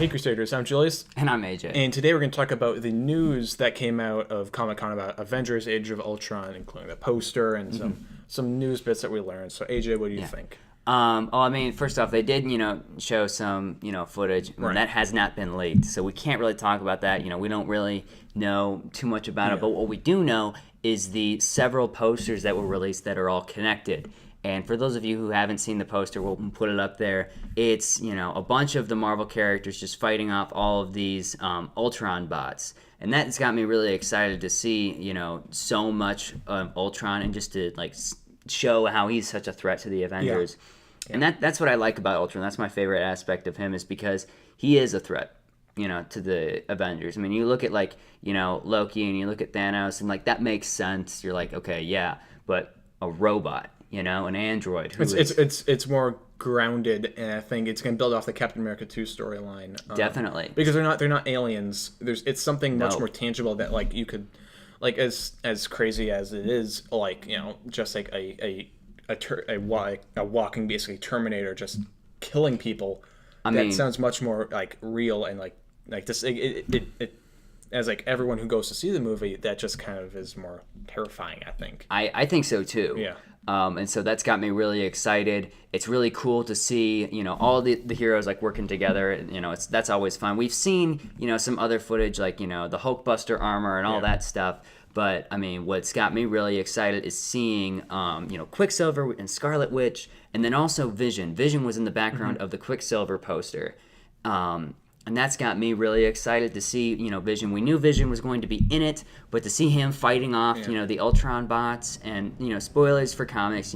Hey Crusaders, I'm Julius. And I'm AJ. And today we're going to talk about the news that came out of Comic-Con about Avengers Age of Ultron, including the poster and some news bits that we learned. So AJ, what do you think? First off, they did, show some, footage that has not been leaked. So we can't really talk about that. We don't really know too much about it. But what we do know is the several posters that were released that are all connected. And for those of you who haven't seen the poster, we'll put it up there. It's, a bunch of the Marvel characters just fighting off all of these Ultron bots. And that's got me really excited to see, so much Ultron and just to, show how he's such a threat to the Avengers. Yeah. And that's what I like about Ultron. That's my favorite aspect of him, is because he is a threat, to the Avengers. I mean, you look at, Loki and you look at Thanos, and, that makes sense. You're like, okay, yeah, but a robot, an android. It's more grounded, and I think it's going to build off the Captain America 2 storyline. Definitely. Because they're not aliens. It's something much more tangible that, you could, as crazy as it is, just like a walking basically Terminator just killing people. That sounds much more real and this. It as everyone who goes to see the movie, that just kind of is more terrifying, I think. I think so too. Yeah. And so that's got me really excited. It's really cool to see, all the heroes working together. That's always fun. We've seen, some other footage the Hulkbuster armor and all that stuff. But what's got me really excited is seeing, Quicksilver and Scarlet Witch, and then also Vision. Vision was in the background of the Quicksilver poster. And that's got me really excited to see, Vision. We knew Vision was going to be in it, but to see him fighting off, the Ultron bots, and, spoilers for comics,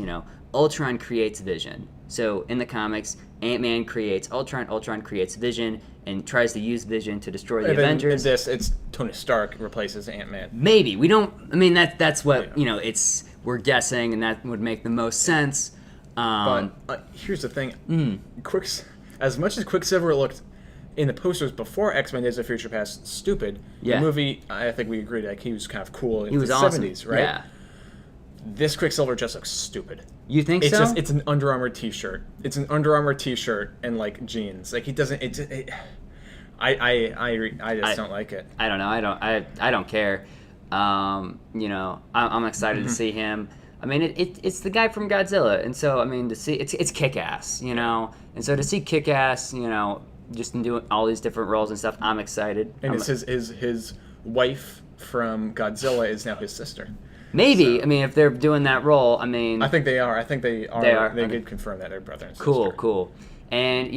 Ultron creates Vision. So in the comics, Ant-Man creates Ultron, Ultron creates Vision, and tries to use Vision to destroy the Avengers. In this, it's Tony Stark replaces Ant-Man. Maybe. We don't, that's what, we're guessing, and that would make the most sense. But here's the thing. As much as Quicksilver looked in the posters before X-Men Days of Future Past stupid, the movie, I think we agreed, he was kind of cool in the awesome. 70s, right? Yeah. This Quicksilver just looks stupid. You think so? It's an Under Armour t-shirt. It's an Under Armour t-shirt and jeans. He doesn't. I just don't like it. I don't know. I don't care. I'm excited to see him. It's the guy from Godzilla, and so to see it's Kick-Ass, and so to see Kick-Ass, just in doing all these different roles and stuff, I'm excited. And it's his wife from Godzilla is now his sister. Maybe. So, if they're doing that role, I think they are. They did confirm that they're brother and sister. Cool. And,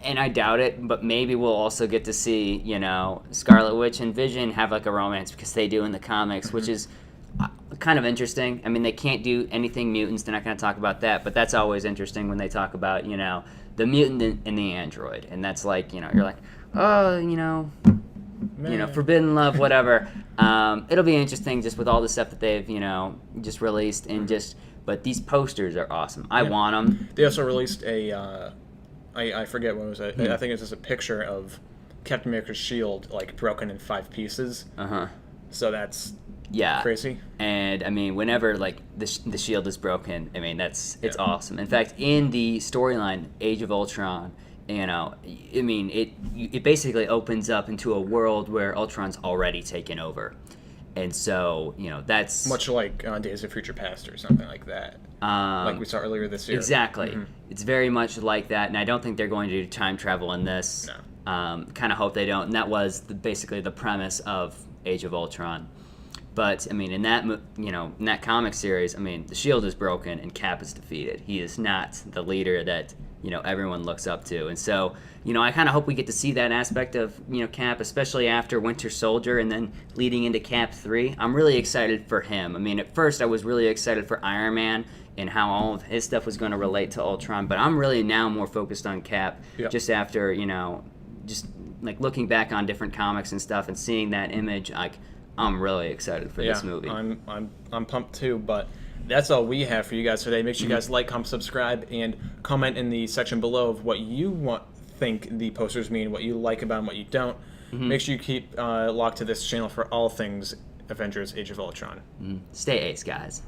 and I doubt it, but maybe we'll also get to see, Scarlet Witch and Vision have a romance, because they do in the comics, which is kind of interesting. They can't do anything mutants. They're not going to talk about that, but that's always interesting when they talk about, the mutant and the android. And that's you're like, oh, forbidden love, whatever. It'll be interesting just with all the stuff that they've, just released, and but these posters are awesome. I want them. They also released I forget what it was. I think it was just a picture of Captain America's shield, broken in 5 pieces. So that's crazy. And whenever the shield is broken, it's awesome. In fact, in the storyline Age of Ultron, it basically opens up into a world where Ultron's already taken over. And so, that's much like Days of Future Past or something like that. Like we saw earlier this year. Exactly. It's very much like that, and I don't think they're going to do time travel in this. No. Kind of hope they don't. And that was basically the premise of Age of Ultron. But in that comic series, the shield is broken and Cap is defeated. He is not the leader that everyone looks up to. And so, I kind of hope we get to see that aspect of, Cap, especially after Winter Soldier and then leading into Cap 3. I'm really excited for him. At first I was really excited for Iron Man and how all of his stuff was going to relate to Ultron, but I'm really now more focused on Cap, just after, just looking back on different comics and stuff and seeing that image, I'm really excited for this movie. I'm pumped too, but that's all we have for you guys today. Make sure you guys like, comment, subscribe, and comment in the section below of what you think the posters mean, what you like about them, what you don't. Make sure you keep locked to this channel for all things Avengers Age of Ultron. Stay ace, guys.